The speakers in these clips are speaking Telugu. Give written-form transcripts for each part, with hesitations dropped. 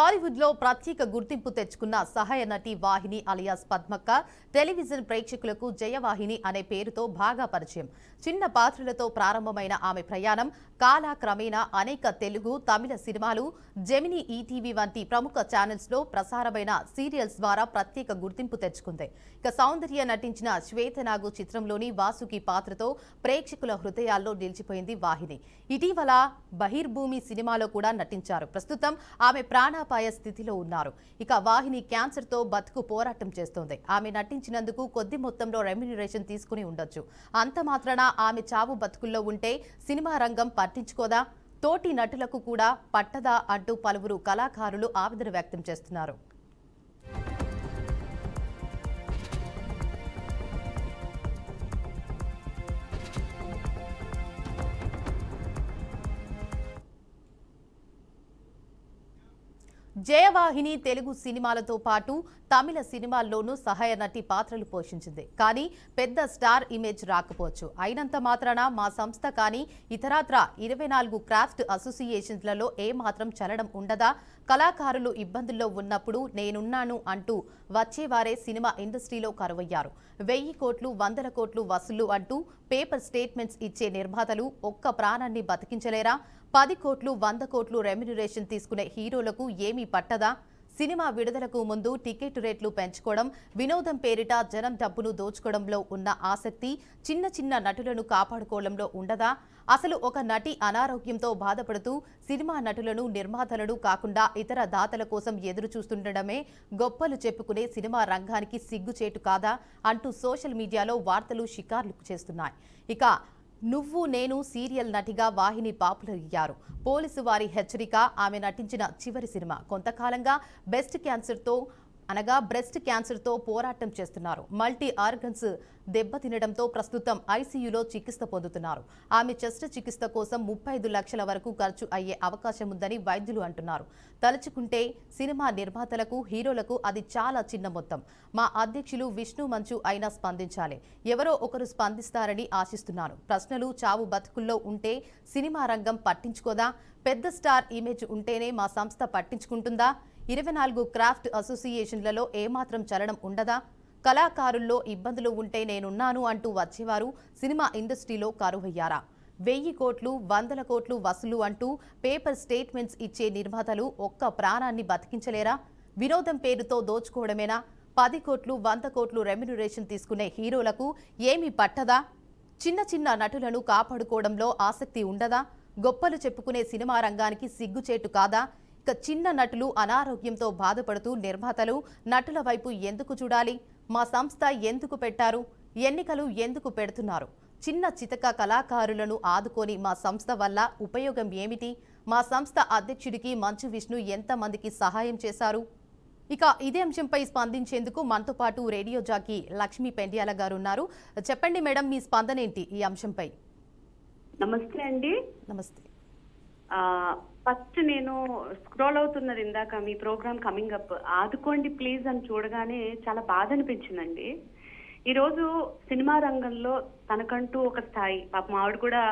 టాలీవుడ్ లో ప్రత్యేక గుర్తింపు తెచ్చుకున్న సహాయ నటి వాహిని అలియాస్ పద్మక్క టెలివిజన్ ప్రేక్షకులకు జయవాహిని అనే పేరుతో బాగా పరిచయం. చిన్న పాత్రలతో ప్రారంభమైన ఆమె ప్రయాణం కాలక్రమేణా అనేక తెలుగు, తమిళ సినిమాలు, జెమిని, ఈటీవీ వంటి ప్రముఖ ఛానల్స్ లో ప్రసారమైన సీరియల్స్ ద్వారా ప్రత్యేక గుర్తింపు తెచ్చుకుంది. ఇక సౌందర్య నటించిన శ్వేతనాగు చిత్రంలోని వాసుకి పాత్రతో ప్రేక్షకుల హృదయాల్లో నిలిచిపోయింది వాహిని. ఇటీవల బహిర్భూమి సినిమాలో కూడా నటించారు. ప్రస్తుతం ఆమె ప్రాణాపాయ స్థితిలో ఉన్నారు. ఇక వాహిని క్యాన్సర్ తో బతుకు పోరాటం చేస్తోంది. ఆమె నటించినందుకు కొద్ది మొత్తంలో రెమ్యునరేషన్ తీసుకుని ఉండొచ్చు. అంత మాత్రాన ఆమె చావు బతుకుల్లో ఉంటే సినిమా రంగం పట్టించుకోదా? తోటి నటులకు కూడా పట్టదా అంటూ పలువురు కళాకారులు ఆవేదన వ్యక్తం చేస్తున్నారు. జయవాహిని తెలుగు సినిమాలతో పాటు తమిళ సినిమాల్లోనూ సహాయ నటి పాత్రలు పోషించింది. కానీ పెద్ద స్టార్ ఇమేజ్ రాకపోవచ్చు. అయినంత మాత్రాన మా సంస్థ కానీ ఇతరత్ర 24 క్రాఫ్ట్ అసోసియేషన్లలో ఏమాత్రం చలనం ఉండదా? కళాకారులు ఇబ్బందుల్లో ఉన్నప్పుడు నేనున్నాను అంటూ వచ్చేవారే సినిమా ఇండస్ట్రీలో కరువయ్యారు. 1000 కోట్లు 100 కోట్లు వసూలు అంటూ పేపర్ స్టేట్మెంట్స్ ఇచ్చే నిర్మాతలు ఒక్క ప్రాణాన్ని బతికించలేరా? 10 కోట్లు 100 కోట్లు రెమ్యునరేషన్ తీసుకునే హీరోలకు ఏమీ పట్టదా? సినిమా విడుదలకు ముందు టికెట్ రేట్లు పెంచుకోవడం, వినోదం పేరిట జనం డబ్బును దోచుకోవడంలో ఉన్న ఆసక్తి చిన్న చిన్న నటులను కాపాడుకోవడంలో ఉండదా? అసలు ఒక నటి అనారోగ్యంతో బాధపడుతూ సినిమా నటులను, నిర్మాతలను కాకుండా ఇతర దాతల కోసం ఎదురు చూస్తుండడమే గొప్పలు చెప్పుకునే సినిమా రంగానికి సిగ్గుచేటు కాదా అంటూ సోషల్ మీడియాలో వార్తలు షికార్లు చేస్తున్నాయి. ఇక నువ్వు నేను సీరియల్ నటిగా వాహిని పాపులర్ అయ్యారు. పోలీసు వారి హెచ్చరిక ఆమె నటించిన చివరి సినిమా. కొంతకాలంగా బ్రెస్ట్ క్యాన్సర్తో పోరాటం చేస్తున్నారు. మల్టీ ఆర్గన్స్ దెబ్బతినడంతో ప్రస్తుతం ఐసీయూలో చికిత్స పొందుతున్నారు. ఆమె శస్త్రచికిత్స కోసం 35 లక్షల వరకు ఖర్చు అయ్యే అవకాశం ఉందని వైద్యులు అంటున్నారు. తలుచుకుంటే సినిమా నిర్మాతలకు, హీరోలకు అది చాలా చిన్న మొత్తం. మా అధ్యక్షులు విష్ణు మంచు అయినా స్పందించాలి. ఎవరో ఒకరు స్పందిస్తారని ఆశిస్తున్నాను. ప్రశ్నలు చావు బతుకుల్లో ఉంటే సినిమా రంగం పట్టించుకోదా? పెద్ద స్టార్ ఇమేజ్ ఉంటేనే మా సంస్థ పట్టించుకుంటుందా? 24 క్రాఫ్ట్ అసోసియేషన్లలో ఏమాత్రం చలనం ఉండదా? కళాకారుల్లో ఇబ్బందులు ఉంటే నేనున్నాను అంటూ వచ్చేవారు సినిమా ఇండస్ట్రీలో కరువయ్యారా? 1000 కోట్లు 100 కోట్లు వసూలు అంటూ పేపర్ స్టేట్మెంట్స్ ఇచ్చే నిర్మాతలు ఒక్క ప్రాణాన్ని బతికించలేరా? వినోదం పేరుతో దోచుకోవడమేనా? 10 కోట్లు 100 కోట్లు రెమ్యునరేషన్ తీసుకునే హీరోలకు ఏమీ పట్టదా? చిన్న చిన్న నటులను కాపాడుకోవడంలో ఆసక్తి ఉండదా? గొప్పలు చెప్పుకునే సినిమా రంగానికి సిగ్గుచేటు కాదా? ఇక చిన్న నటులు అనారోగ్యంతో బాధపడుతూ నిర్మాతలు, నటుల వైపు ఎందుకు చూడాలి? మా సంస్థ ఎందుకు పెట్టారు? ఎన్నికలు ఎందుకు పెడుతున్నారు? చిన్న చితక కళాకారులను ఆదుకొని మా సంస్థ వల్ల ఉపయోగం ఏమిటి? మా సంస్థ అధ్యక్షుడికి మంచు విష్ణు ఎంతమందికి సహాయం చేశారు? ఇక ఇదే అంశంపై స్పందించేందుకు మనతో పాటు రేడియో జాకీ లక్ష్మీ పెండియాల గారు ఉన్నారు. చెప్పండి మేడం, మీ స్పందన ఏంటి ఈ అంశంపై? నమస్తే అండి. నమస్తే. ఫస్ట్ నేను స్క్రోల్ అవుతున్నది ఇందాక మీ ప్రోగ్రామ్ కమింగ్ అప్ ఆదుకోండి ప్లీజ్ అని చూడగానే చాలా బాధ అనిపించిందండి. ఈరోజు సినిమా రంగంలో తనకంటూ ఒక స్థాయి, పాపం ఆవిడ కూడా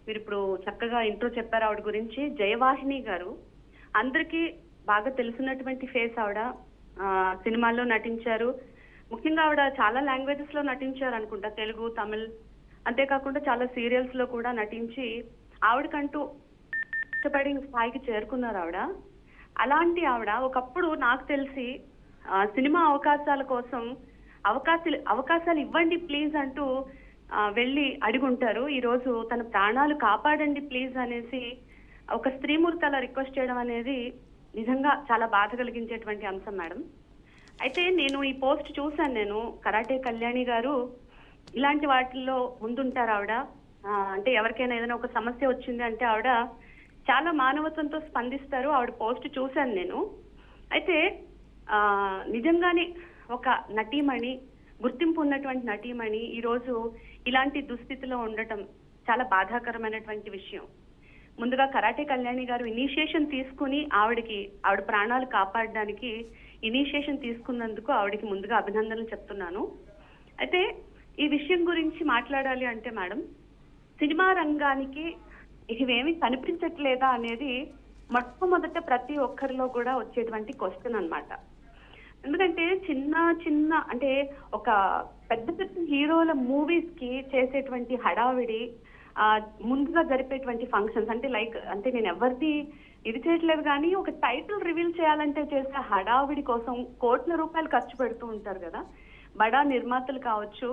మీరు ఇప్పుడు చక్కగా ఇంట్రో చెప్పారు ఆవిడ గురించి. జయవాహిని గారు అందరికీ బాగా తెలిసినటువంటి ఫేస్. ఆవిడ సినిమాల్లో నటించారు. ముఖ్యంగా ఆవిడ చాలా లాంగ్వేజెస్ లో నటించారు అనుకుంటా, తెలుగు, తమిళ్, అంతేకాకుండా చాలా సీరియల్స్ లో కూడా నటించి ఆవిడకంటూ ఇష్టపడి స్థాయికి చేరుకున్నారు ఆవిడ. అలాంటి ఆవిడ ఒకప్పుడు నాకు తెలిసి సినిమా అవకాశాల కోసం అవకాశాలు ఇవ్వండి ప్లీజ్ అంటూ వెళ్ళి అడుగుంటారు. ఈరోజు తన ప్రాణాలు కాపాడండి ప్లీజ్ అనేసి ఒక స్త్రీమూర్తి అలా రిక్వెస్ట్ చేయడం అనేది నిజంగా చాలా బాధ కలిగించేటువంటి అంశం మేడం. అయితే నేను ఈ పోస్ట్ చూశాను. నేను కరాటే కళ్యాణి గారు ఇలాంటి వాటిల్లో ముందుంటారు ఆవిడ. అంటే ఎవరికైనా ఏదైనా ఒక సమస్య వచ్చింది అంటే ఆవిడ చాలా మానవత్వంతో స్పందిస్తారు. ఆవిడ పోస్ట్ చూశాను నేను. అయితే నిజంగానే ఒక నటీమణి, గుర్తింపు ఉన్నటువంటి నటీమణి ఈరోజు ఇలాంటి దుస్థితిలో ఉండటం చాలా బాధాకరమైనటువంటి విషయం. ముందుగా కరాటే కళ్యాణి గారు ఇనిషియేషన్ తీసుకుని ఆవిడ ప్రాణాలు కాపాడడానికి ఇనిషియేషన్ తీసుకున్నందుకు ఆవిడకి ముందుగా అభినందనలు చెప్తున్నాను. అయితే ఈ విషయం గురించి మాట్లాడాలి అంటే మేడం, సినిమా రంగానికి ఇవేమీ కనిపించట్లేదా అనేది మొట్టమొదట ప్రతి ఒక్కరిలో కూడా వచ్చేటువంటి క్వశ్చన్ అన్నమాట. ఎందుకంటే చిన్న చిన్న అంటే ఒక పెద్ద పెద్ద హీరోల మూవీస్ కి చేసేటువంటి హడావిడి, ముందుగా జరిపేటువంటి ఫంక్షన్స్ అంటే అంటే నేను ఎవరిది ఇది చేయట్లేదు కానీ ఒక టైటిల్ రివీల్ చేయాలంటే చేసే హడావిడి కోసం కోట్ల రూపాయలు ఖర్చు పెడుతూ ఉంటారు కదా. బడా నిర్మాతలు కావచ్చు,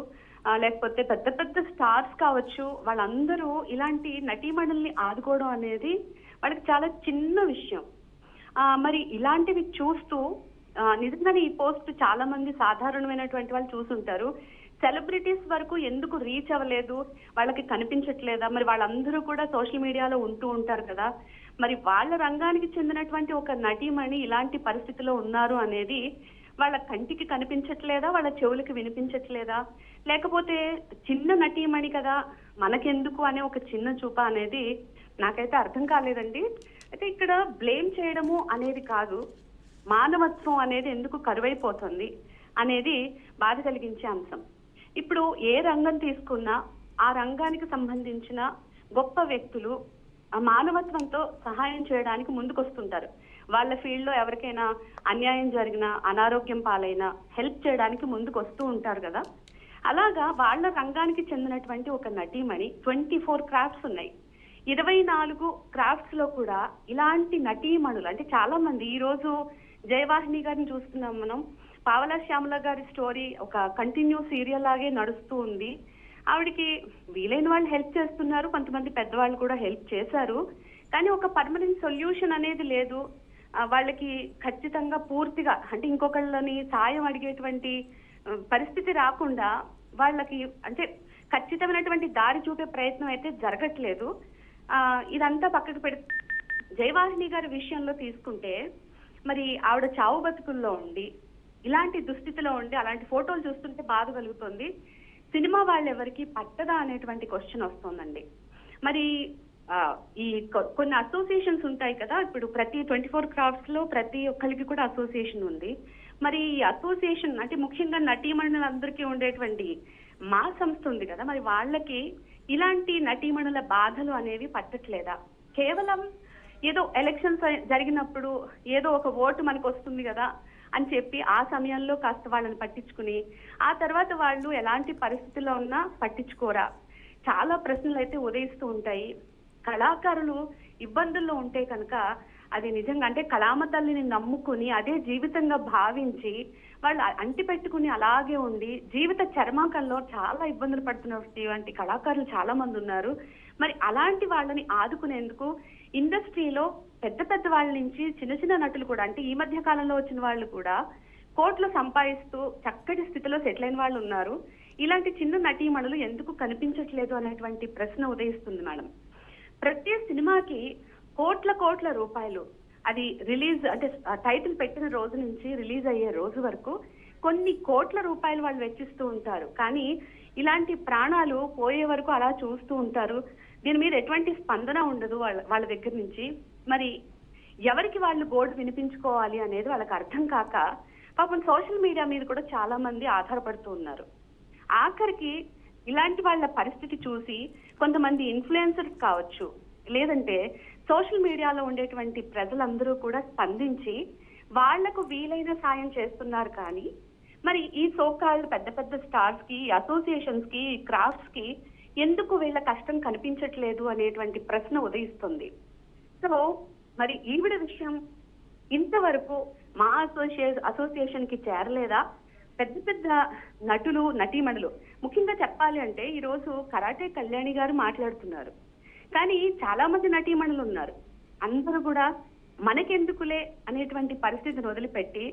లేకపోతే పెద్ద పెద్ద స్టార్స్ కావచ్చు, వాళ్ళందరూ ఇలాంటి నటీమణుల్ని ఆదుకోవడం అనేది వాళ్ళకి చాలా చిన్న విషయం. మరి ఇలాంటివి చూస్తూ నిజంగానే ఈ పోస్ట్ చాలా మంది సాధారణమైనటువంటి వాళ్ళు చూసుంటారు. సెలబ్రిటీస్ వరకు ఎందుకు రీచ్ అవ్వలేదు, వాళ్ళకి కనిపించట్లేదా? మరి వాళ్ళందరూ కూడా సోషల్ మీడియాలో ఉంటూ ఉంటారు కదా, మరి వాళ్ళ రంగానికి చెందినటువంటి ఒక నటీమణి ఇలాంటి పరిస్థితిలో ఉన్నారు అనేది వాళ్ళ కంటికి కనిపించట్లేదా, వాళ్ళ చెవులకి వినిపించట్లేదా, లేకపోతే చిన్న నటీమణి కదా మనకెందుకు అనే ఒక చిన్న చూప అనేది నాకైతే అర్థం కాలేదండి. అయితే ఇక్కడ బ్లేమ్ చేయడము అనేది కాదు, మానవత్వం అనేది ఎందుకు కరువైపోతుంది అనేది బాధ కలిగించే అంశం. ఇప్పుడు ఏ రంగం తీసుకున్నా ఆ రంగానికి సంబంధించిన గొప్ప వ్యక్తులు మానవత్వంతో సహాయం చేయడానికి ముందుకొస్తుంటారు. వాళ్ళ ఫీల్డ్ లో ఎవరికైనా అన్యాయం జరిగినా, అనారోగ్యం పాలైనా హెల్ప్ చేయడానికి ముందుకు వస్తూ ఉంటారు కదా. అలాగా వాళ్ళ రంగానికి చెందినటువంటి ఒక నటీమణి 24 క్రాఫ్ట్స్ ఉన్నాయి. 24 క్రాఫ్ట్స్ లో కూడా ఇలాంటి నటీమణులు అంటే చాలా మంది, ఈ రోజు జయవాహిని గారిని చూస్తున్నాం మనం. పావలా శ్యామల గారి స్టోరీ ఒక కంటిన్యూ సీరియల్ లాగే నడుస్తూ ఉంది. ఆవిడికి వీలైన వాళ్ళు హెల్ప్ చేస్తున్నారు, కొంతమంది పెద్దవాళ్ళు కూడా హెల్ప్ చేశారు, కానీ ఒక పర్మనెంట్ సొల్యూషన్ అనేది లేదు. వాళ్ళకి ఖచ్చితంగా పూర్తిగా అంటే ఇంకొకళ్ళని సాయం అడిగేటువంటి పరిస్థితి రాకుండా వాళ్ళకి అంటే ఖచ్చితమైనటువంటి దారి చూపే ప్రయత్నం అయితే జరగట్లేదు. ఇదంతా పక్కకు పెడితే జయవాహిని గారి విషయంలో తీసుకుంటే, మరి ఆవిడ చావు బతుకుల్లో ఉండి ఇలాంటి దుస్థితిలో ఉండి అలాంటి ఫోటోలు చూస్తుంటే బాధ కలుగుతుంది. సినిమా వాళ్ళెవరికి పట్టదా అనేటువంటి క్వశ్చన్ వస్తుందండి. మరి ఈ కొన్ని అసోసియేషన్స్ ఉంటాయి కదా, ఇప్పుడు ప్రతి 24 క్రాఫ్ట్స్ లో ప్రతి ఒక్కరికి కూడా అసోసియేషన్ ఉంది. మరి ఈ అసోసియేషన్ అంటే ముఖ్యంగా నటీమణులందరికీ ఉండేటువంటి మా సంస్థ ఉంది కదా, మరి వాళ్ళకి ఇలాంటి నటీమణుల బాధలు అనేవి పట్టట్లేదా? కేవలం ఏదో ఎలక్షన్స్ జరిగినప్పుడు ఏదో ఒక ఓటు మనకు వస్తుంది కదా అని చెప్పి ఆ సమయంలో కాస్త వాళ్ళని పట్టించుకుని ఆ తర్వాత వాళ్ళు ఎలాంటి పరిస్థితుల్లో ఉన్నా పట్టించుకోరా? చాలా ప్రశ్నలు అయితే ఉదయిస్తూ ఉంటాయి. కళాకారులు ఇబ్బందుల్లో ఉంటే కనుక అది నిజంగా అంటే కళామ తల్లిని నమ్ముకుని అదే జీవితంగా భావించి వాళ్ళు అంటి పెట్టుకుని అలాగే ఉండి జీవిత చర్మాకంలో చాలా ఇబ్బందులు పడుతున్నటువంటి కళాకారులు చాలా మంది ఉన్నారు. మరి అలాంటి వాళ్ళని ఆదుకునేందుకు ఇండస్ట్రీలో పెద్ద పెద్ద వాళ్ళ నుంచి చిన్న చిన్న నటులు కూడా అంటే ఈ మధ్య కాలంలో వచ్చిన వాళ్ళు కూడా కోట్లు సంపాదిస్తూ చక్కటి స్థితిలో సెటిల్ అయిన వాళ్ళు ఉన్నారు. ఇలాంటి చిన్న నటీమణులు ఎందుకు కనిపించట్లేదు అనేటువంటి ప్రశ్న ఉదయిస్తుంది మేడం. ప్రతి సినిమాకి కోట్ల రూపాయలు అది రిలీజ్ అంటే టైటిల్ పెట్టిన రోజు నుంచి రిలీజ్ అయ్యే రోజు వరకు కొన్ని కోట్ల రూపాయలు వాళ్ళు వెచ్చిస్తూ ఉంటారు. కానీ ఇలాంటి ప్రాణాలు పోయే వరకు అలా చూస్తూ ఉంటారు. దీని మీద ఎటువంటి స్పందన ఉండదు వాళ్ళ దగ్గర నుంచి. మరి ఎవరికి వాళ్ళు గోడు వినిపించుకోవాలి అనేది వాళ్ళకి అర్థం కాక పాపం సోషల్ మీడియా మీద కూడా చాలా మంది ఆధారపడుతూ ఉన్నారు. ఆఖరికి ఇలాంటి వాళ్ళ పరిస్థితి చూసి కొంతమంది ఇన్ఫ్లుయెన్సర్స్ కావచ్చు, లేదంటే సోషల్ మీడియాలో ఉండేటువంటి ప్రజలందరూ కూడా స్పందించి వాళ్లకు వీలైన సాయం చేస్తున్నారు. కానీ మరి ఈ సోకాల్డ్ పెద్ద పెద్ద స్టార్స్ కి, అసోసియేషన్స్ కి, క్రాఫ్ట్స్ కి ఎందుకు వీళ్ళ కష్టం కనిపించట్లేదు అనేటువంటి ప్రశ్న ఉదయిస్తుంది. సో మరి ఈవిడ విషయం ఇంతవరకు మా అసోసియేషన్ కి చేరలేదా? పెద్ద పెద్ద నటులు, నటీమణులు ముఖ్యంగా చెప్పాలి అంటే ఈ రోజు కరాటే కళ్యాణి గారు మాట్లాడుతున్నారు, కానీ చాలా మంది నటీమణులు ఉన్నారు. అందరూ కూడా మనకెందుకులే అనేటువంటి పరిస్థితిని వదిలిపెట్టి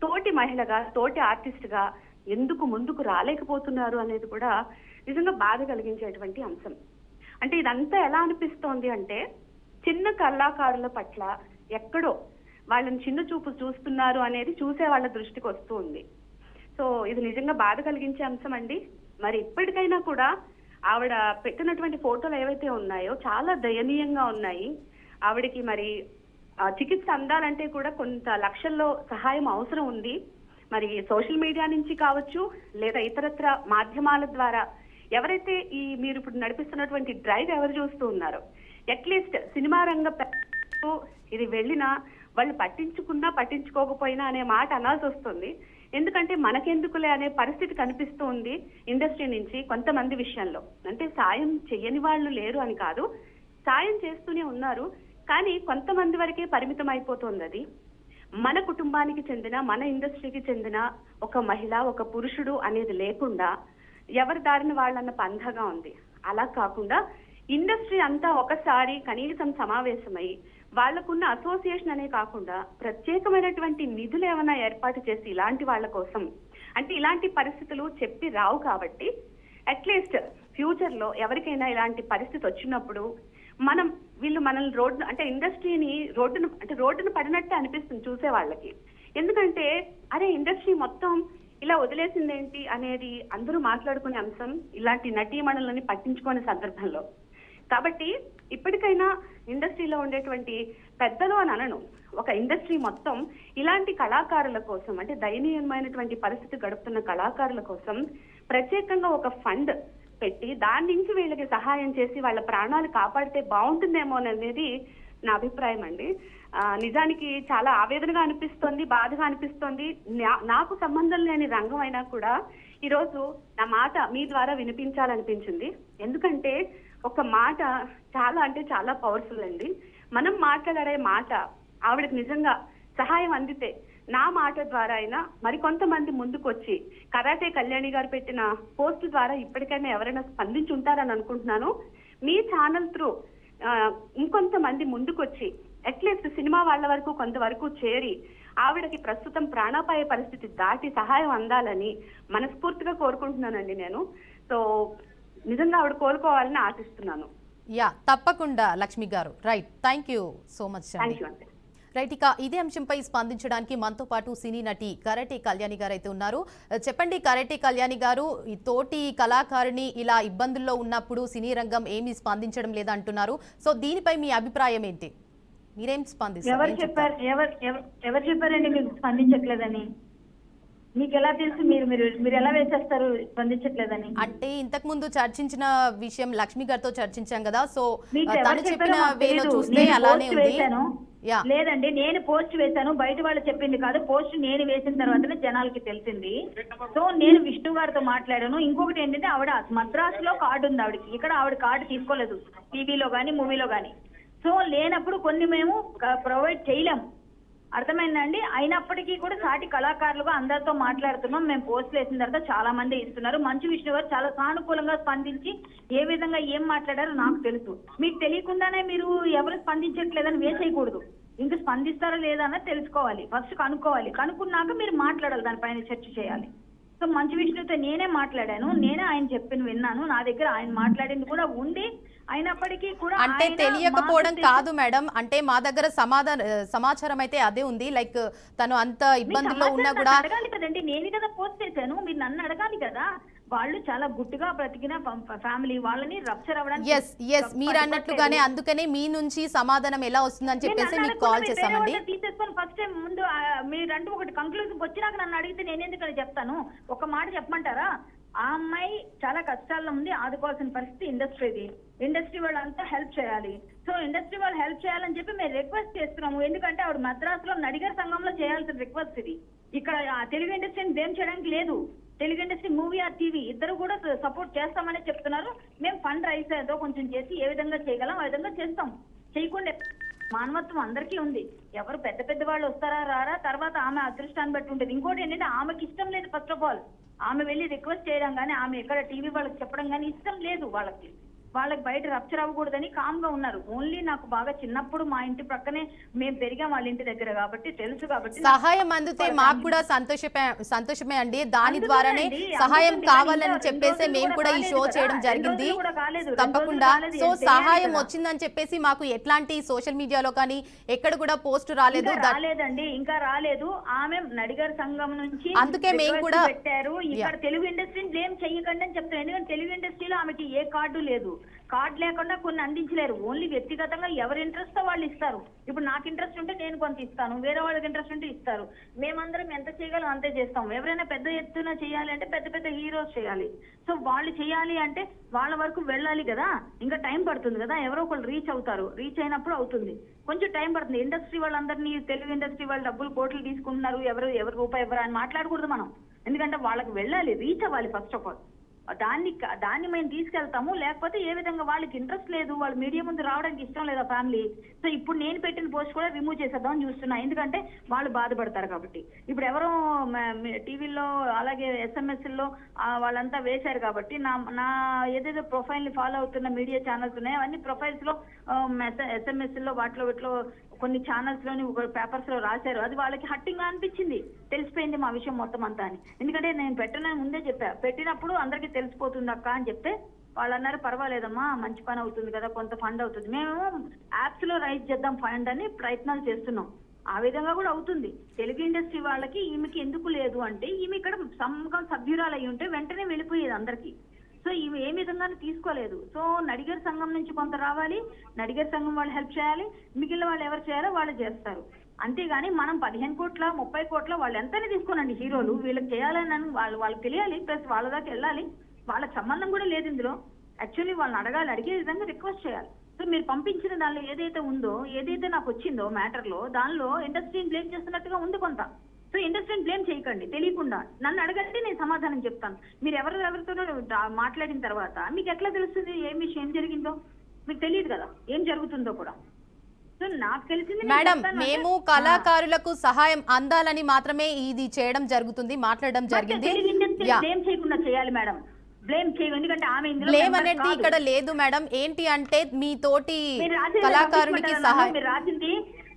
తోటి మహిళగా, తోటి ఆర్టిస్ట్ గా ఎందుకు ముందుకు రాలేకపోతున్నారు అనేది కూడా నిజంగా బాధ కలిగించేటువంటి అంశం. అంటే ఇదంతా ఎలా అనిపిస్తోంది అంటే చిన్న కళాకారుల పట్ల ఎక్కడో వాళ్ళని చిన్న చూపు చూస్తున్నారు అనేది చూసే వాళ్ళ దృష్టికి వస్తూ ఉంది. సో ఇది నిజంగా బాధ కలిగించే అంశం అండి. మరి ఇప్పటికైనా కూడా ఆవిడ పెట్టినటువంటి ఫోటోలు ఏవైతే ఉన్నాయో చాలా దయనీయంగా ఉన్నాయి. ఆవిడకి మరి చికిత్స అందాలంటే కూడా కొంత లక్షల్లో సహాయం అవసరం ఉంది. మరి సోషల్ మీడియా నుంచి కావచ్చు, లేదా ఇతరత్ర మాధ్యమాల ద్వారా ఎవరైతే ఈ మీరు ఇప్పుడు నడిపిస్తున్నటువంటి డ్రైవ్ ఎవరు చూస్తూ ఉన్నారో, అట్లీస్ట్ సినిమా రంగ ఇది వెళ్ళినా వాళ్ళు పట్టించుకున్నా పట్టించుకోకపోయినా అనే మాట అనాల్సి వస్తుంది. ఎందుకంటే మనకెందుకులే అనే పరిస్థితి కనిపిస్తూ ఉంది ఇండస్ట్రీ నుంచి కొంతమంది విషయంలో. అంటే సాయం చెయ్యని వాళ్ళు లేరు అని కాదు, సాయం చేస్తూనే ఉన్నారు, కానీ కొంతమంది వరకే పరిమితం అయిపోతుంది. అది మన కుటుంబానికి చెందిన, మన ఇండస్ట్రీకి చెందిన ఒక మహిళ, ఒక పురుషుడు అనేది లేకుండా ఎవరి దారిని వాళ్ళన్న పంధగా ఉంది. అలా కాకుండా ఇండస్ట్రీ అంతా ఒకసారి కనీసం సమావేశమై వాళ్లకున్న అసోసియేషన్ అనే కాకుండా ప్రత్యేకమైనటువంటి నిధులు ఏమైనా ఏర్పాటు చేసి ఇలాంటి వాళ్ళ కోసం, అంటే ఇలాంటి పరిస్థితులు చెప్పి రావు కాబట్టి అట్లీస్ట్ ఫ్యూచర్ లో ఎవరికైనా ఇలాంటి పరిస్థితి వచ్చినప్పుడు వీళ్ళు మనల్ని రోడ్డు, అంటే ఇండస్ట్రీని రోడ్డును పడినట్టే అనిపిస్తుంది చూసే వాళ్ళకి. ఎందుకంటే అరే ఇండస్ట్రీ మొత్తం ఇలా వదిలేసిందేంటి అనేది అందరూ మాట్లాడుకునే అంశం ఇలాంటి నటీమణులని పట్టించుకునే సందర్భంలో. కాబట్టి ఇప్పటికైనా ఇండస్ట్రీలో ఉండేటువంటి పెద్దలు అని అనను, ఒక ఇండస్ట్రీ మొత్తం ఇలాంటి కళాకారుల కోసం, అంటే దయనీయమైనటువంటి పరిస్థితి గడుపుతున్న కళాకారుల కోసం ప్రత్యేకంగా ఒక ఫండ్ పెట్టి దాని నుంచి వీళ్ళకి సహాయం చేసి వాళ్ళ ప్రాణాలు కాపాడితే బాగుంటుందేమో అనేది నా అభిప్రాయం అండి. నిజానికి చాలా ఆవేదనగా అనిపిస్తుంది, బాధగా అనిపిస్తుంది. నాకు సంబంధం లేని రంగం అయినా కూడా ఈరోజు నా మాట మీ ద్వారా వినిపించాలనిపించింది. ఎందుకంటే ఒక మాట చాలా అంటే చాలా పవర్ఫుల్ అండి. మనం మాట్లాడే మాట ఆవిడకి నిజంగా సహాయం అందితే నా మాట ద్వారా అయినా మరికొంతమంది ముందుకు వచ్చి కరాటే కళ్యాణి గారు పెట్టిన పోస్ట్ ద్వారా ఇప్పటికైనా ఎవరైనా స్పందించి ఉంటారని అనుకుంటున్నాను. మీ ఛానల్ త్రూ ఇంకొంతమంది ముందుకు వచ్చి అట్లీస్ట్ సినిమా వాళ్ళ వరకు కొంతవరకు చేరి ఆవిడకి ప్రస్తుతం ప్రాణాపాయ పరిస్థితి దాటి సహాయం అందాలని మనస్ఫూర్తిగా కోరుకుంటున్నానండి నేను. సో నిజంగా ఆవిడ కోలుకోవాలని ఆశిస్తున్నాను. యా, తప్పకుండా లక్ష్మి గారు. Right, thank you so much. Right, ఇక ఇదే అంశంపై స్పందించడానికి మనతో పాటు సినీ నటి కరాటే కళ్యాణి గారు అయితే ఉన్నారు. చెప్పండి కరాటే కళ్యాణి గారు, ఈ తోటి కళాకారిణి ఇలా ఇబ్బందుల్లో ఉన్నప్పుడు సినీ రంగం ఏమీ స్పందించడం లేదా అంటున్నారు. సో దీనిపై మీ అభిప్రాయం ఏంటి? మీరేం స్పందిస్తారు? ఎవరు చెప్పారండి మీకు స్పందించట్లేదని? మీకు ఎలా తెలుసు? మీరు ఎలా వేసేస్తారు స్పందించట్లేదని? అంటే ఇంతకు ముందు చర్చించిన విషయం లక్ష్మి గారితో చర్చించాం కదా, సో తను చెప్పిన వేలో చూస్తే అలానే ఉంది. లేదండి, నేను పోస్ట్ వేశాను, బయట వాళ్ళు చెప్పింది కాదు. పోస్ట్ నేను వేసిన తర్వాతనే జనాలకి తెలిసింది. సో నేను విష్ణు గారితో మాట్లాడాను. ఇంకొకటి ఏంటంటే ఆవిడ మద్రాసులో కార్డు ఉంది ఆవిడకి, ఇక్కడ ఆవిడ కార్డు తీసుకోలేదు టీవీలో గానీ మూవీలో గానీ. సో లేనప్పుడు కొన్ని మేము ప్రొవైడ్ చేయలేము, అర్థమైందండి. అయినప్పటికీ కూడా సాటి కళాకారులుగా అందరితో మాట్లాడుతున్నాం. మేము పోస్టులు వేసిన తర్వాత చాలా మంది ఇస్తున్నారు. మంచు విష్ణు గారు చాలా సానుకూలంగా స్పందించి ఏ విధంగా ఏం మాట్లాడారో నాకు తెలుసు. మీకు తెలియకుండానే మీరు ఎవరు స్పందించట్లేదని వేసేయకూడదు. ఇంకా స్పందిస్తారా లేదా అన్నది తెలుసుకోవాలి, ఫస్ట్ కనుక్కోవాలి. కనుక్కున్నాక మీరు మాట్లాడాలి, దానిపైన చర్చ చేయాలి. సో మంచు విష్ణుతో నేనే మాట్లాడాను, నేనే ఆయన చెప్పిన విన్నాను. నా దగ్గర ఆయన మాట్లాడింది కూడా ఉంది. అయినప్పటికీ కూడా అంటే తెలియకపోవడం కాదు మేడం, అంటే మా దగ్గర సమాచారం అయితే అదే ఉంది. లైక్ తను అంత ఇబ్బందుల్లో ఉన్నా కూడా అడగాలి కదండి. నేను కదా పోస్ట్ చేశాను, మీరు నన్ను అడగాలి కదా. వాళ్ళు చాలా గుట్టుగా బ్రతికిన ఫ్యామిలీ, వాళ్ళని రప్చర్ అవ్వడానికి మీరు అన్నట్లుగానే అందుకనే మీ నుంచి సమాధానం ఎలా వస్తుందని చెప్పేసి మీకు కాల్ చేశామండి. తీసేసుకొని ఫస్ట్ టైం ముందు మీరంటూ ఒకటి కంక్లూజన్ వచ్చినాక నన్ను అడిగితే నేను ఎందుకని చెప్తాను. ఒక మాట చెప్పమంటారా? ఆ అమ్మాయి చాలా కష్టాల్లో ఉంది, ఆదుకోవాల్సిన పరిస్థితి ఇండస్ట్రీది. ఇండస్ట్రీ వాళ్ళంతా హెల్ప్ చేయాలి. సో ఇండస్ట్రీ వాళ్ళు హెల్ప్ చేయాలని చెప్పి మేము రిక్వెస్ట్ చేస్తున్నాము. ఎందుకంటే ఆవిడ మద్రాసులో నడిగర్ సంఘంలో చేయాల్సిన రిక్వెస్ట్ ఇది. ఇక్కడ తెలుగు ఇండస్ట్రీని బ్లేమ్ చేయడానికి లేదు. Telugu industry, movie or TV ఇద్దరు కూడా సపోర్ట్ చేస్తామని చెప్తున్నారు. మేము ఫండ్ రైజ్ ఏదో కొంచెం చేసి ఏ విధంగా చేయగలం ఆ విధంగా చేస్తాం. చేయకుండా మానవత్వం అందరికీ ఉంది. ఎవరు పెద్ద పెద్ద వాళ్ళు వస్తారా రారా తర్వాత ఆమె అదృష్టాన్ని బట్టి ఉంటుంది. ఇంకోటి ఏంటంటే ఆమెకి ఇష్టం లేదు. ఫస్ట్ ఆఫ్ ఆల్ ఆమె వెళ్ళి రిక్వెస్ట్ చేయడం కానీ, ఆమె ఎక్కడ టీవీ వాళ్ళకి చెప్పడం కానీ ఇష్టం లేదు. వాళ్ళకి బయట రప్చర్ అవ్వకూడదని కామ్ గా ఉన్నారు. ఓన్లీ నాకు బాగా చిన్నప్పుడు మా ఇంటి ప్రక్కనే మేము పెరిగాం వాళ్ళ ఇంటి దగ్గర కాబట్టి తెలుసు. కాబట్టి సహాయం అందితే మాకు కూడా సంతోషమే అండి. దాని ద్వారానే సహాయం కావాలని చెప్పేసి మేము కూడా ఈ షో చేయడం జరిగింది. తప్పకుండా. సో సహాయం వచ్చిందని చెప్పేసి మాకు ఎట్లాంటి సోషల్ మీడియాలో కానీ ఎక్కడ కూడా పోస్ట్ రాలేదండి, ఇంకా రాలేదు. ఆమె నడిగర్ సంఘం నుంచి అందుకే మేము కూడా పెట్టారు. ఇక్కడ తెలుగు ఇండస్ట్రీని బ్లేమ్ చెయ్యకండి అని చెప్తాను. ఎందుకంటే తెలుగు ఇండస్ట్రీలో ఆమెకి ఏ కార్డు లేదు. కార్డ్ లేకుండా కొన్ని అందించలేరు. ఓన్లీ వ్యక్తిగతంగా ఎవరి ఇంట్రెస్ట్ వాళ్ళు ఇస్తారు. ఇప్పుడు నాకు ఇంట్రెస్ట్ ఉంటే నేను కొంత ఇస్తాను, వేరే వాళ్ళకి ఇంట్రెస్ట్ ఉంటే ఇస్తారు. మేమందరం ఎంత చేయగలం అంతే చేస్తాం. ఎవరైనా పెద్ద ఎత్తున చేయాలి అంటే పెద్ద పెద్ద హీరోస్ చేయాలి. సో వాళ్ళు చేయాలి అంటే వాళ్ళ వరకు వెళ్ళాలి కదా, ఇంకా టైం పడుతుంది కదా. ఎవరో ఒకళ్ళు రీచ్ అవుతారు, రీచ్ అయినప్పుడు అవుతుంది. కొంచెం టైం పడుతుంది. ఇండస్ట్రీ వాళ్ళందరినీ, తెలుగు ఇండస్ట్రీ వాళ్ళు డబ్బులు కోట్లు తీసుకుంటున్నారు, ఎవరు రూపాయి ఎవరు అని మాట్లాడకూడదు మనం. ఎందుకంటే వాళ్ళకి వెళ్ళాలి, రీచ్ అవ్వాలి ఫస్ట్ ఆఫ్ ఆల్. దాన్ని మేము తీసుకెళ్తాము. లేకపోతే ఏ విధంగా వాళ్ళకి ఇంట్రెస్ట్ లేదు, వాళ్ళు మీడియా ముందు రావడానికి ఇష్టం లేదు ఆ ఫ్యామిలీ. సో ఇప్పుడు నేను పెట్టిన పోస్ట్ కూడా రిమూవ్ చేసేద్దామని చూస్తున్నా, ఎందుకంటే వాళ్ళు బాధపడతారు కాబట్టి. ఇప్పుడు ఎవరో టీవీలో అలాగే ఎస్ఎంఎస్లో వాళ్ళంతా వేశారు కాబట్టి నా ఏదైతే ప్రొఫైల్ ని ఫాలో అవుతున్న మీడియా ఛానల్స్ ఉన్నాయో అవన్నీ ప్రొఫైల్స్ లో ఎస్ఎంఎస్లో వాటిలో కొన్ని ఛానల్స్ లోని పేపర్స్ లో రాశారు. అది వాళ్ళకి హట్టింగ్ అనిపించింది, తెలిసిపోయింది మా విషయం మొత్తం అంతా అని. ఎందుకంటే నేను పెట్టనని ముందే చెప్పా, పెట్టినప్పుడు అందరికీ తెలిసిపోతుంది అక్క అని చెప్తే వాళ్ళు అన్నారు పర్వాలేదమ్మా, మంచి పని అవుతుంది కదా, కొంత ఫండ్ అవుతుంది. మేము యాప్స్ లో రైజ్ చేద్దాం ఫండ్ అని ప్రయత్నాలు చేస్తున్నాం. ఆ విధంగా కూడా అవుతుంది. తెలుగు ఇండస్ట్రీ వాళ్ళకి ఈమెకి ఎందుకు లేదు అంటే, ఈమె ఇక్కడ సభ్యురాలు అయి ఉంటే వెంటనే వెళ్ళిపోయేది అందరికి. సో ఇవి ఏ విధంగానూ తీసుకోలేదు. సో నడిగర్ సంఘం నుంచి కొంత రావాలి, నడిగర్ సంఘం వాళ్ళు హెల్ప్ చేయాలి, మిగిలిన వాళ్ళు ఎవరు చేయాలో వాళ్ళు చేస్తారు. అంతేగాని మనం 15 కోట్ల 30 కోట్ల వాళ్ళు ఎంతనే తీసుకోనండి హీరోలు, వీళ్ళకి చేయాలని వాళ్ళకి తెలియాలి, ప్లస్ వాళ్ళ దాకా వెళ్ళాలి. వాళ్ళకి సంబంధం కూడా లేదు ఇందులో. యాక్చువల్లీ వాళ్ళని అడగాలి, అడిగే విధంగా రిక్వెస్ట్ చేయాలి. సో మీరు పంపించిన దానిలో ఏదైతే ఉందో, ఏదైతే నాకు వచ్చిందో మ్యాటర్ లో, దానిలో ఇండస్ట్రీని బ్లేమ్ చేస్తున్నట్టుగా ఉంది కొంత. సో ఇండస్ట్రీని బ్లేమ్ చేయకండి, తెలియకుండా నన్ను అడగండి, నేను సమాధానం చెప్తాను. మీరు ఎవరితో మాట్లాడిన తర్వాత మీకు ఎట్లా తెలుస్తుంది ఏం విషయం ఏం జరిగిందో? మీకు తెలియదు కదా ఏం జరుగుతుందో కూడా. సో నాకు తెలిసింది మేడం, మేము కళాకారులకు సహాయం అందాలని మాత్రమే ఇది చేయడం జరుగుతుంది, మాట్లాడడం జరిగింది. బ్లేమ్ చేయకుండా చేయాలి మేడం, బ్లేమ్ చేయదు. ఎందుకంటే ఆమె బ్లేమ్ అనేది ఇక్కడ లేదు మేడం. ఏంటి అంటే మీ తోటి కళాకారునికి సహాయం, మీరు రాసింది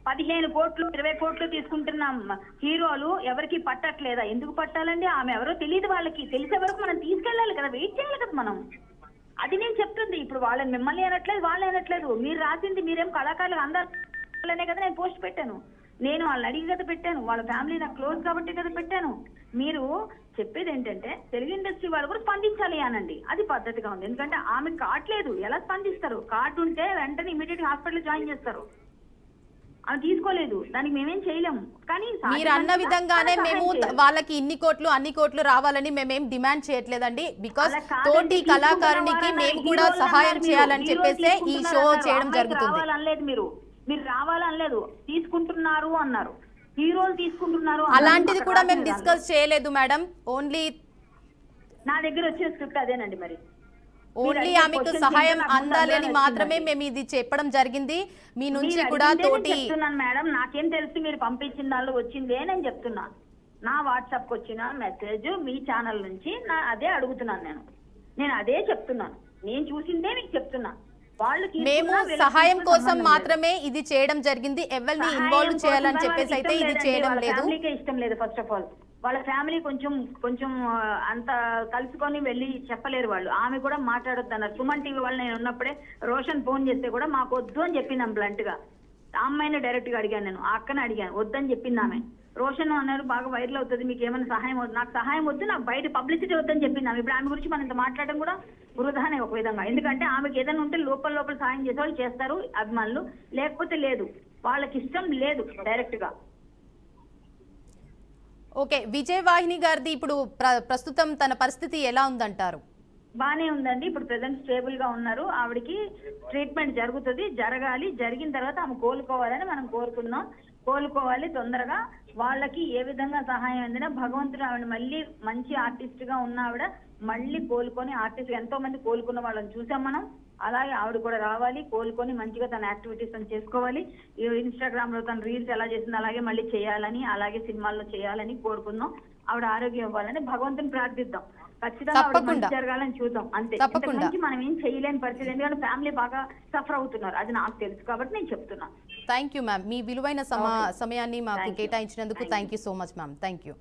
15 కోట్లు 20 కోట్లు తీసుకుంటున్నాం హీరోలు ఎవరికి పట్టట్లేదా? ఎందుకు పట్టాలండి? ఆమె ఎవరో తెలియదు వాళ్ళకి, తెలిసే వరకు మనం తీసుకెళ్ళాలి కదా, వెయిట్ చేయాలి కదా మనం. అది నేను చెప్తుంది. ఇప్పుడు వాళ్ళని మిమ్మల్ని అనట్లేదు, వాళ్ళు అనట్లేదు. మీరు రాసింది మీరేం కళాకారులు అందరినే కదా నేను పోస్ట్ పెట్టాను. నేను వాళ్ళని అడిగి కదా పెట్టాను, వాళ్ళ ఫ్యామిలీ నాకు క్లోజ్ కాబట్టి కదా పెట్టాను. మీరు చెప్పేది ఏంటంటే తెలుగు ఇండస్ట్రీ వాళ్ళు కూడా స్పందించాలి అనండి, అది పద్ధతిగా ఉంది. ఎందుకంటే ఆమె కావట్లేదు, ఎలా స్పందిస్తారు? కార్డు ఉంటే వెంటనే ఇమీడియట్ హాస్పిటల్ జాయిన్ చేస్తారు. ఆమె తీసుకోలేదు, దానికి మేమేం చేయలేము. కానీ మీరు అన్న విధంగానే మేము వాళ్ళకి ఇన్ని కోట్లు అన్ని కోట్లు రావాలని మేమేం డిమాండ్ చేయట్లేదండి. బికాస్ తోటి కళాకారునికి మేము కూడా సహాయం చేయాలని చెప్పేసి ఈ షో చేయడం జరుగుతుంది. మీరు రావాలనలేదు, తీసుకుంటున్నారు అన్నారు, హీరోలు తీసుకుంటున్నారు. అలాంటిది కూడా మేము డిస్కస్ చేయలేదు మేడం. ఓన్లీ నా దగ్గర వచ్చిన స్క్రిప్ట్ అదేనండి. మరి ఓన్లీ ఆమెకు సహాయం అందాలి అని మాత్రమే మేము ఇది చెప్పడం జరిగింది. మీ నుంచి కూడా తోటి చెప్తున్నాను మేడం, నాకేం తెలుసు మీరు పంపించిన దానిలో వచ్చిందే నేను చెప్తున్నా. నా వాట్సాప్ కు వచ్చిన మెసేజ్ మీ ఛానల్ నుంచి అదే అడుగుతున్నాను. నేను అదే చెప్తున్నాను, నేను చూసిందే మీకు చెప్తున్నా. మేము సహాయం కోసం మాత్రమే ఇది చేయడం జరిగింది, ఎవరిని ఇన్వాల్వ్ చేయాలని చెప్పేసి అయితే ఇది చేయడం లేదు. ఇష్టం లేదు. ఫస్ట్ ఆఫ్ ఆల్ వాళ్ళ ఫ్యామిలీ కొంచెం అంత కలుసుకొని వెళ్ళి చెప్పలేరు వాళ్ళు. ఆమె కూడా మాట్లాడొద్దు అన్నారు. సుమన్ టీవీ వాళ్ళు నేను ఉన్నప్పుడే రోషన్ ఫోన్ చేస్తే కూడా మాకు వద్దు అని చెప్పింది బ్లంట్ గా. ఆ అమ్మాయిని డైరెక్ట్ గా అడిగాను, నేను ఆ అక్కని అడిగాను, వద్దని చెప్పింది ఆమె. రోషన్ అన్నారు బాగా వైరల్ అవుతుంది, మీకు ఏమైనా సహాయం అవుతుంది. నాకు సహాయం వద్దు, నాకు బయట పబ్లిసిటీ వద్దని చెప్పింది ఆమె. ఇప్పుడు ఆమె గురించి మనం ఇంత మాట్లాడడం కూడా వృధానే ఒక విధంగా. ఎందుకంటే ఆమెకి ఏదైనా ఉంటే లోపల సహాయం చేసే వాళ్ళు చేస్తారు అభిమానులు, లేకపోతే లేదు. వాళ్ళకి ఇష్టం లేదు డైరెక్ట్ గా. ఓకే, విజయవాహిని గారిది ఇప్పుడు ప్రస్తుతం తన పరిస్థితి ఎలా ఉందంటారు? బానే ఉందండి, ఇప్పుడు ప్రెసెంట్ స్టేబుల్ గా ఉన్నారు. ఆవిడకి ట్రీట్మెంట్ జరగాలి. జరిగిన తర్వాత ఆమె కోలుకోవాలని మనం కోరుకుందాం. కోలుకోవాలి తొందరగా. వాళ్ళకి ఏ విధంగా సహాయం అందినా భగవంతుడు ఆవిడ మళ్ళీ మంచి ఆర్టిస్ట్ గా ఉన్న ఆవిడ మళ్ళీ కోలుకొని, ఆర్టిస్ట్ ఎంతో మంది కోలుకున్న వాళ్ళని చూసాం మనం. అలాగే ఆవిడ కూడా రావాలి, కోలుకొని మంచిగా తన యాక్టివిటీస్ అని చేసుకోవాలి. ఇన్స్టాగ్రామ్ లో తన రీల్స్ ఎలా చేసింది అలాగే మళ్ళీ చేయాలని, అలాగే సినిమాల్లో చేయాలని కోరుకుందాం. ఆవిడ ఆరోగ్యం ఇవ్వాలని భగవంతుని ప్రార్థిద్దాం. ఖచ్చితంగా ఆవిడ మంచి జరగాలని చూద్దాం. అంతే, ఇంతకుమించి మనం ఏం చేయలేని పరిస్థితి. ఎందుకంటే ఫ్యామిలీ బాగా సఫర్ అవుతున్నారు, అది నాకు తెలుసు కాబట్టి నేను చెప్తున్నాను. థ్యాంక్ యూ మ్యామ్, మీ విలువైన సమయాన్ని మాకు కేటాయించినందుకు thank you so much ma'am. Thank you.